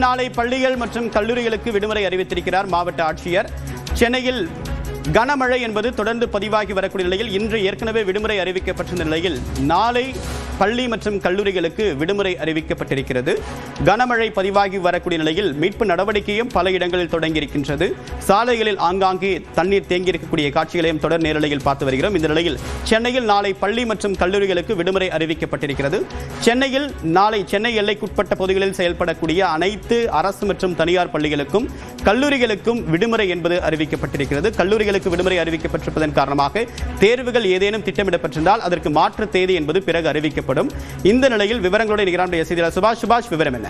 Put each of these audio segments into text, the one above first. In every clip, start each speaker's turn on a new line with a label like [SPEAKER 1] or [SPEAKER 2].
[SPEAKER 1] நாளை பள்ளிகள் மற்றும் கல்லூரிகளுக்கு விடுமுறை அறிவித்திருக்கிறார் மாவட்ட ஆட்சியர். சென்னையில் கனமழை என்பது தொடர்ந்து பதிவாகி வரக்கூடிய நிலையில் இன்று ஏற்கனவே விடுமுறை அறிவிக்கப்பட்ட நிலையில் நாளை பள்ளி மற்றும் கல்லூரிகளுக்கு விடுமுறை அறிவிக்கப்பட்டிருக்கிறது. கனமழை பதிவாகி வரக்கூடிய நிலையில் மீட்பு நடவடிக்கையும் பல இடங்களில் தொடங்கியிருக்கின்றது. சாலைகளில் ஆங்காங்கே தண்ணீர் தேங்கியிருக்கக்கூடிய காட்சிகளையும் தொடர் நேரலையில் பார்த்து வருகிறோம். இந்த நிலையில் சென்னையில் நாளை பள்ளி மற்றும் கல்லூரிகளுக்கு விடுமுறை அறிவிக்கப்பட்டிருக்கிறது. சென்னையில் நாளை சென்னை எல்லைக்குட்பட்ட பகுதிகளில் செயல்படக்கூடிய அனைத்து அரசு மற்றும் தனியார் பள்ளிகளுக்கும் கல்லூரிகளுக்கும் விடுமுறை என்பது அறிவிக்கப்பட்டிருக்கிறது. கல்லூரிகளுக்கு விடுமுறை அறிவிக்கப்பட்டிருப்பதன் காரணமாக தேர்வுகள் ஏதேனும் திட்டமிடப்பட்டிருந்தால் அதற்கு மாற்று தேதி என்பது பிறகு அறிவிக்கப்படும். இந்த நிலையில் விவரங்களோடு நிகரான செய்தியாளர் சுபாஷ் விவரம் என்ன?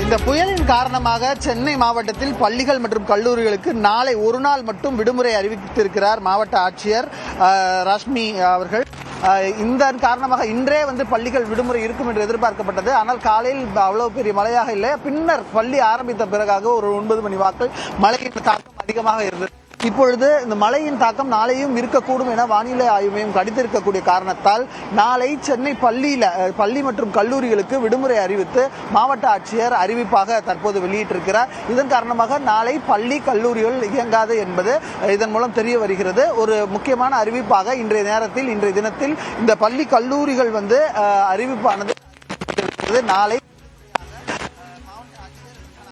[SPEAKER 2] இந்த புயலின் காரணமாக சென்னை மாவட்டத்தில் பள்ளிகள் மற்றும் கல்லூரிகளுக்கு நாளை ஒரு நாள் மட்டும் விடுமுறை அறிவித்திருக்கிறார் மாவட்ட ஆட்சியர் ரஷ்மி அவர்கள். இதன் காரணமாக இன்றே பள்ளிகள் விடுமுறை இருக்கும் என்று எதிர்பார்க்கப்பட்டது. ஆனால் காலையில் அவ்வளவு பெரிய மழையாக இல்லை. பின்னர் பள்ளி ஆரம்பித்த பிறகாக ஒரு 9 மணி வாக்கில் மழையின் தாக்கம் அதிகமாக இருந்தது. இப்பொழுது இந்த மழையின் தாக்கம் நாளையும் இருக்கக்கூடும் என வானிலை ஆய்வு மையம் கணித்திருக்கக்கூடிய காரணத்தால் நாளை சென்னை பள்ளி மற்றும் கல்லூரிகளுக்கு விடுமுறை அறிவித்து மாவட்ட ஆட்சியர் அறிவிப்பாக தற்போது வெளியிட்டிருக்கிறார். இதன் காரணமாக நாளை பள்ளி கல்லூரிகள் இயங்காது என்பது இதன் மூலம் தெரிய வருகிறது. ஒரு முக்கியமான அறிவிப்பாக இன்றைய தினத்தில் இந்த பள்ளி கல்லூரிகள் அறிவிப்பானது நாளை